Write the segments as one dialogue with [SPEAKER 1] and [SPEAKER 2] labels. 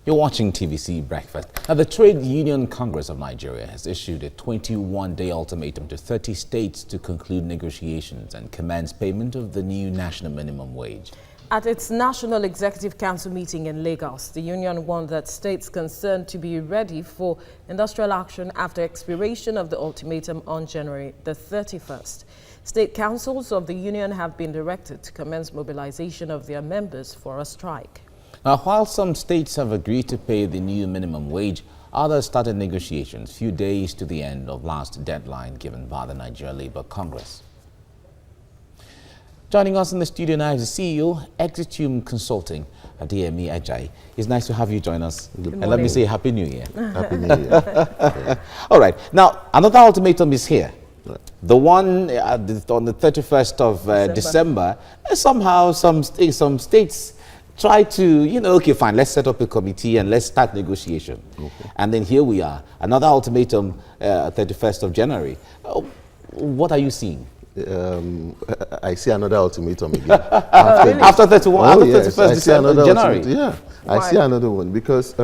[SPEAKER 1] You're watching TVC Breakfast. Now, the Trade Union Congress of Nigeria has issued a 21-day ultimatum to 30 states to conclude negotiations and commence payment of the new national minimum wage.
[SPEAKER 2] At its National Executive Council meeting in Lagos, the union warned that states concerned to be ready for industrial action after expiration of the ultimatum on January the 31st. State councils of the union have been directed to commence mobilization of their members for a strike.
[SPEAKER 1] Now, while some states have agreed to pay the new minimum wage, others started negotiations few days to the end of last deadline given by the Nigeria Labour Congress. Joining us in the studio now is the CEO, Ultimatum Consulting, Adeyemi Ajayi. It's nice to have you join us. And let me say Happy New Year.
[SPEAKER 3] Happy New Year.
[SPEAKER 1] All right. Now, another ultimatum is here. The one on the 31st of December, somehow some states try to, okay, fine, let's set up a committee and let's start negotiation. Okay. And then here we are, another ultimatum, 31st of January. What are you seeing?
[SPEAKER 3] I see another ultimatum again.
[SPEAKER 1] After 31st of January?
[SPEAKER 3] Yeah, why? I see another one because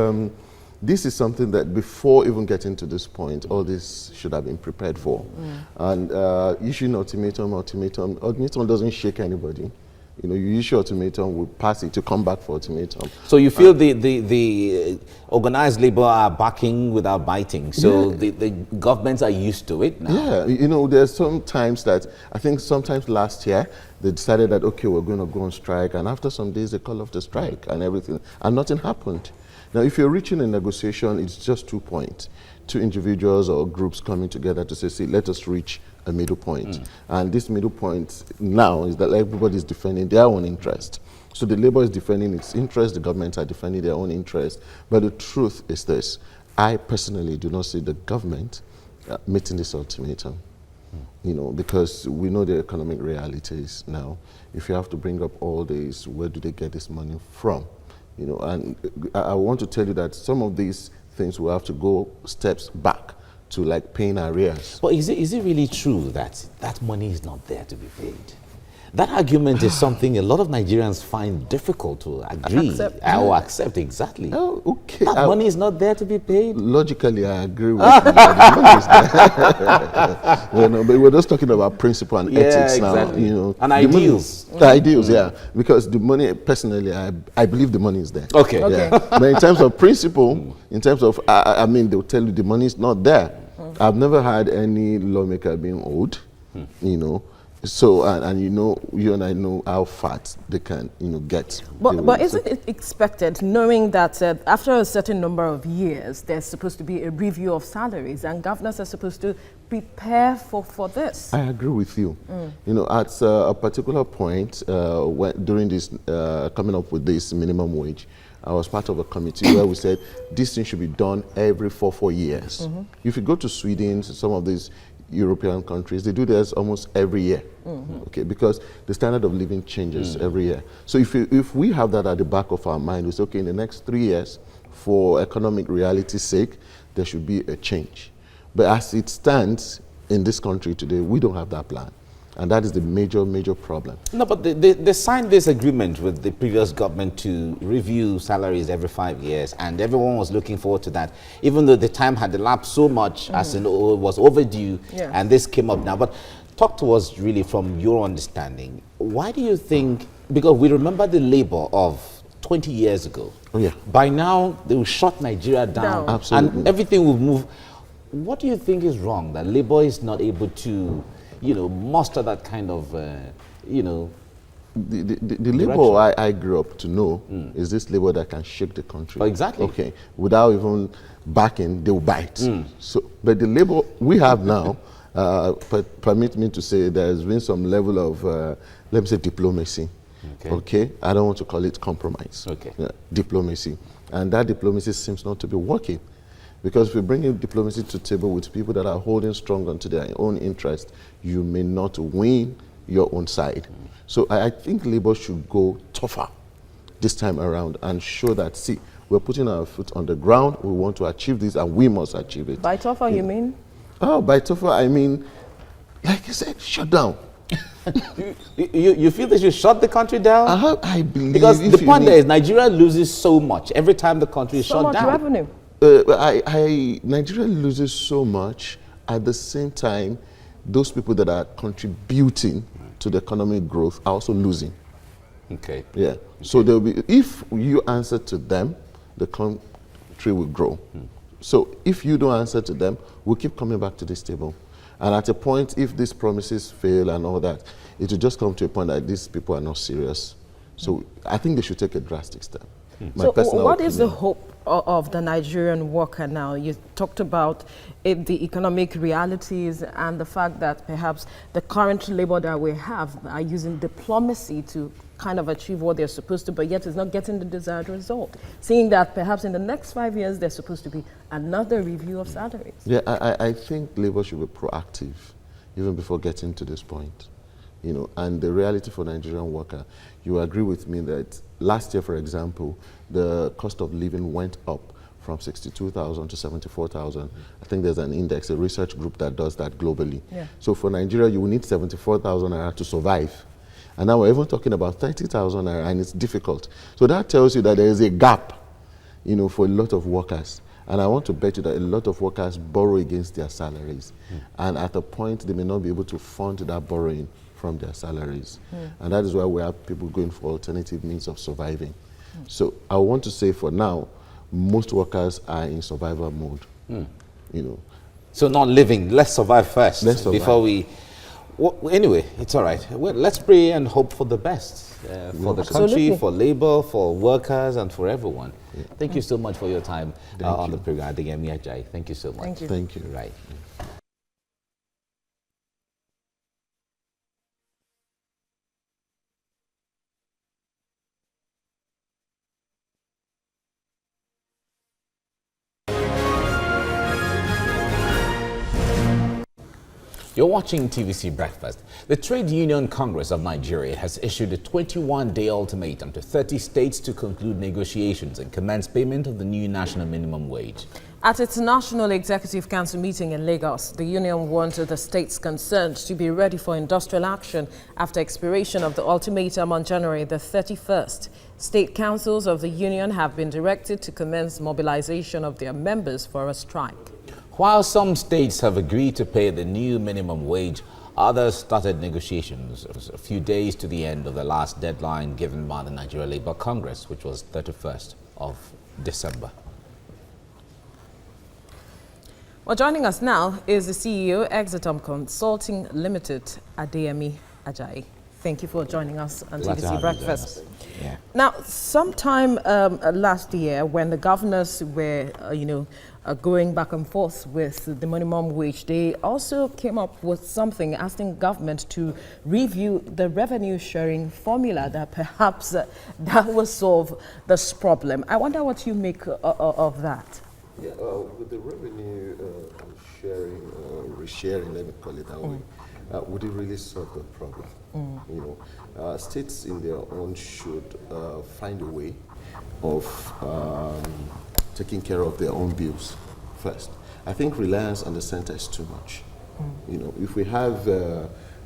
[SPEAKER 3] this is something that before even getting to this point, all this should have been prepared for. And issuing ultimatum doesn't shake anybody. You issue ultimatum, we pass it to come back for ultimatum.
[SPEAKER 1] So you feel the organized labor are backing without biting. So yeah. the governments are used to it now.
[SPEAKER 3] Yeah, there's some times that, I think sometimes last year, they decided that, okay, we're going to go on strike. And after some days, they call off the strike and everything. And nothing happened. Now, if you're reaching a negotiation, it's just 2 points. Two individuals or groups coming together to say, see, let us reach a middle point. And this middle point now is that everybody is defending their own interest. So the labor is defending its interest, the governments are defending their own interest. But the truth is this, I personally do not see the government meeting this ultimatum. Because we know the economic realities now. If you have to bring up all this, where do they get this money from? And I want to tell you that some of these things will have to go steps back to like paying arrears.
[SPEAKER 1] But is it really true that that money is not there to be paid? That argument is something a lot of Nigerians find difficult to agree or accept. Exactly.
[SPEAKER 3] Oh, okay.
[SPEAKER 1] That money is not there to be paid.
[SPEAKER 3] Logically, I agree with you. The money is there. But we're just talking about principle and ethics
[SPEAKER 1] exactly.
[SPEAKER 3] now.
[SPEAKER 1] And ideals.
[SPEAKER 3] The ideals, yeah. Because the money, personally, I believe the money is there.
[SPEAKER 1] Okay.
[SPEAKER 3] Yeah. But in terms of principle, in terms of, they'll tell you the money is not there. I've never had any lawmaker being owed, So, and you and I know how fat they can, get.
[SPEAKER 2] But isn't it expected, knowing that after a certain number of years, there's supposed to be a review of salaries and governors are supposed to prepare for this?
[SPEAKER 3] I agree with you. At a particular point, during this, coming up with this minimum wage, I was part of a committee where we said this thing should be done every 4 years. If you go to Sweden, some of these European countries, they do this almost every year, okay, because the standard of living changes every year. So if we have that at the back of our mind, we say, okay, in the next 3 years, for economic reality's sake, there should be a change. But as it stands in this country today, we don't have that plan. And that is the major problem.
[SPEAKER 1] No, but they signed this agreement with the previous government to review salaries every 5 years, and everyone was looking forward to that, even though the time had elapsed so much as it was overdue, and this came up now. But talk to us really from your understanding. Why do you think, because we remember the labor of 20 years ago.
[SPEAKER 3] Oh, yeah.
[SPEAKER 1] By now, they will shut Nigeria down.
[SPEAKER 3] Absolutely.
[SPEAKER 1] And everything will move. What do you think is wrong that labor is not able to muster that kind of,
[SPEAKER 3] The labor I grew up to know is this labor that can shake the country.
[SPEAKER 1] Oh, exactly.
[SPEAKER 3] Okay. Without even backing, they will bite. So, but the labor we have now, permit me to say there's been some level of, let me say, diplomacy. Okay. I don't want to call it compromise.
[SPEAKER 1] Okay.
[SPEAKER 3] Diplomacy. And that diplomacy seems not to be working. Because if we bring in diplomacy to the table with people that are holding strong onto their own interest, you may not win your own side. So I think labor should go tougher this time around and show that, see, we're putting our foot on the ground, we want to achieve this, and we must achieve it.
[SPEAKER 2] By tougher, you mean?
[SPEAKER 3] Oh, by tougher, I mean, like I said, shut down.
[SPEAKER 1] You feel they should shut the country down?
[SPEAKER 3] I believe
[SPEAKER 1] because the point there is Nigeria loses so much every time the country is shut down.
[SPEAKER 2] So much revenue.
[SPEAKER 3] Nigeria loses so much. At the same time, those people that are contributing to the economic growth are also losing.
[SPEAKER 1] Okay.
[SPEAKER 3] Yeah. Okay. So there will be, if you answer to them, the country will grow. So if you don't answer to them, we'll keep coming back to this table. And at a point, if these promises fail and all that, it will just come to a point that these people are not serious. So I think they should take a drastic step.
[SPEAKER 2] So what is the hope of the Nigerian worker now? You talked about the economic realities and the fact that perhaps the current labor that we have are using diplomacy to kind of achieve what they're supposed to, but yet it's not getting the desired result. Seeing that perhaps in the next 5 years there's supposed to be another review of salaries.
[SPEAKER 3] Yeah, I think labor should be proactive even before getting to this point. You know, and the reality for Nigerian worker, you agree with me that last year, for example, the cost of living went up from 62,000 to 74,000. I think there's an index, a research group that does that globally. Yeah. So for Nigeria, you will need 74,000 naira to survive. And now we're even talking about 30,000 naira, and it's difficult. So that tells you that there is a gap, you know, for a lot of workers. And I want to bet you that a lot of workers borrow against their salaries. And at a point, they may not be able to fund that borrowing from their salaries. And that is why we have people going for alternative means of surviving. So I want to say for now, most workers are in survival mode. You know.
[SPEAKER 1] So not living, let's survive first.
[SPEAKER 3] Let's survive.
[SPEAKER 1] Before we... Well, anyway, it's all right. Well, let's pray and hope for the best for the country, for labor, for workers, and for everyone. Thank you so much for your time on the program. Thank you so much.
[SPEAKER 2] Thank you.
[SPEAKER 3] Thank you.
[SPEAKER 1] Right. You're watching TVC Breakfast. The Trade Union Congress of Nigeria has issued a 21-day ultimatum to 30 states to conclude negotiations and commence payment of the new national minimum wage.
[SPEAKER 2] At its National Executive Council meeting in Lagos, the union wanted the states concerned to be ready for industrial action after expiration of the ultimatum on January the 31st. State councils of the union have been directed to commence mobilization of their members for a strike.
[SPEAKER 1] While some states have agreed to pay the new minimum wage, others started negotiations a few days to the end of the last deadline given by the Nigeria Labour Congress, which was 31st of December.
[SPEAKER 2] Well, joining us now is the CEO, Exitum Consulting Limited, Adeyemi Ajayi. Thank you for joining us on TVC Breakfast.
[SPEAKER 1] Yeah.
[SPEAKER 2] Now, sometime last year, when the governors were, going back and forth with the minimum wage, they also came up with something asking government to review the revenue sharing formula that perhaps that will solve this problem. I wonder what you make of that.
[SPEAKER 3] Yeah, with the revenue sharing, resharing, let me call it that way, would it really solve the problem? You know, states in their own should find a way of taking care of their own bills first. I think reliance on the center is too much. You know, if we have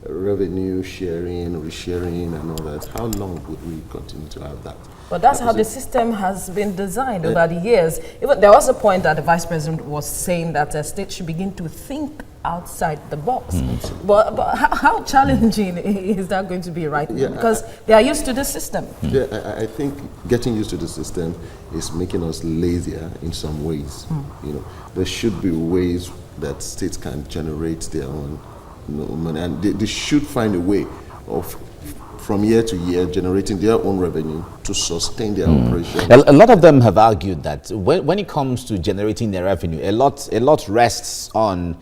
[SPEAKER 3] revenue sharing, resharing, and all that, how long would we continue to have that?
[SPEAKER 2] But that's how the system has been designed over the years. Even there was a point that the vice president was saying that the state should begin to think outside the box. But how challenging is that going to be right now? Because they are used to the system.
[SPEAKER 3] Yeah, I think getting used to the system is making us lazier in some ways. You know, there should be ways that states can generate their own money, and they should find a way of, from year to year, generating their own revenue to sustain their operation.
[SPEAKER 1] A lot of them have argued that when it comes to generating their revenue, a lot rests on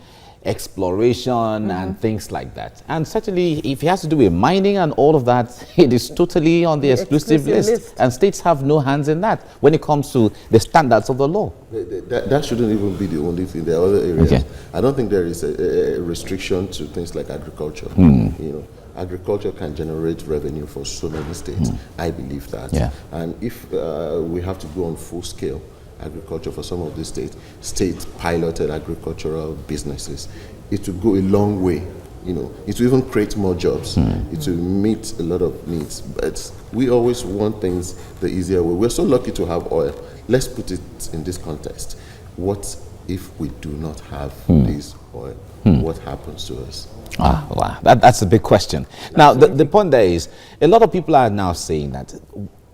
[SPEAKER 1] exploration and things like that. And certainly, if it has to do with mining and all of that, it is totally on the exclusive list. And states have no hands in that when it comes to the standards of the law.
[SPEAKER 3] That shouldn't even be the only thing. There are other areas. Okay. I don't think there is a restriction to things like agriculture. You know, agriculture can generate revenue for so many states. I believe that. Yeah. And if we have to go on full scale agriculture for some of these state piloted agricultural businesses, it will go a long way, You know, it will even create more jobs. It will meet a lot of needs. But we always want things the easier way. We're so lucky to have oil. Let's put it in this context. What if we do not have this oil? What happens to us?
[SPEAKER 1] Wow, that's a big question. Now, the point there is, a lot of people are now saying that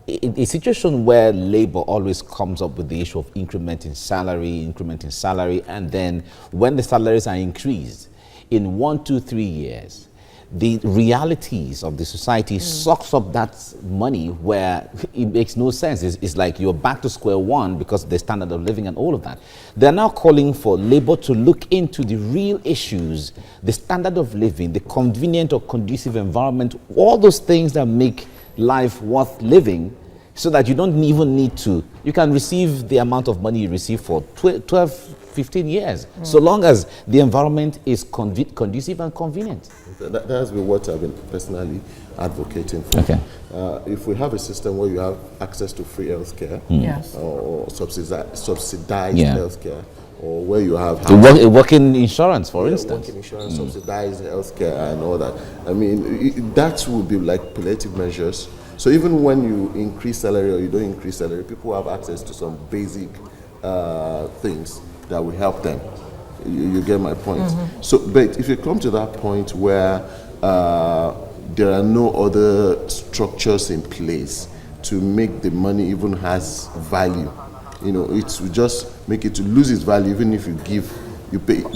[SPEAKER 1] a situation where labor always comes up with the issue of increment in salary, and then when the salaries are increased, in 1, 2, 3 years, the realities of the society sucks up that money where it makes no sense. It's like you're back to square one because of the standard of living and all of that. They're now calling for labor to look into the real issues, the standard of living, the convenient or conducive environment, all those things that make life worth living, so that you don't even need to, you can receive the amount of money you receive for 12, 15 years, so long as the environment is conducive and convenient.
[SPEAKER 3] That has been what I've been personally advocating for.
[SPEAKER 1] Okay.
[SPEAKER 3] If we have a system where you have access to free healthcare,
[SPEAKER 2] Yes.
[SPEAKER 3] or subsidized healthcare, or where you have
[SPEAKER 1] working insurance, for instance.
[SPEAKER 3] Working insurance, subsidized healthcare, and all that. I mean, that would be like palliative measures. So even when you increase salary or you don't increase salary, people have access to some basic things that will help them. You get my point. So, but if you come to that point where there are no other structures in place to make the money even has value, you know, it will just make it to lose its value even if you pay.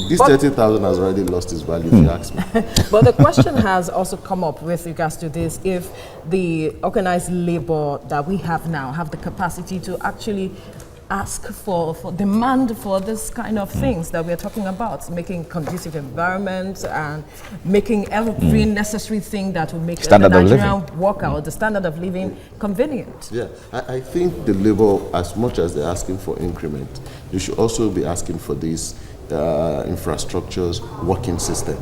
[SPEAKER 3] This 30,000 has already lost its value, if you ask me.
[SPEAKER 2] But the question has also come up with regards to this: if the organized labor that we have now have the capacity to actually ask for demand for this kind of things that we're talking about, making conducive environments and making every necessary thing that will make the Nigerian worker or the standard of living convenient.
[SPEAKER 3] Yeah, I think the labor, as much as they're asking for increment, they should also be asking for these infrastructures, working system,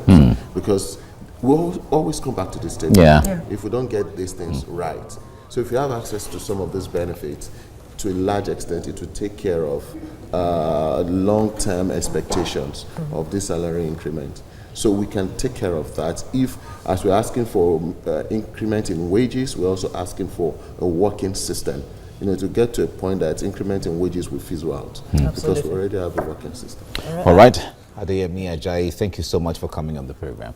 [SPEAKER 3] because we'll always come back to this table if we don't get these things right. So if you have access to some of these benefits, to a large extent, it will take care of long-term expectations of this salary increment. So we can take care of that. If, as we're asking for increment in wages, we're also asking for a working system, you know, to get to a point that increment in wages will fizzle out, because we already have a working system.
[SPEAKER 1] All right. Adeyemi Ajayi, thank you so much for coming on the program.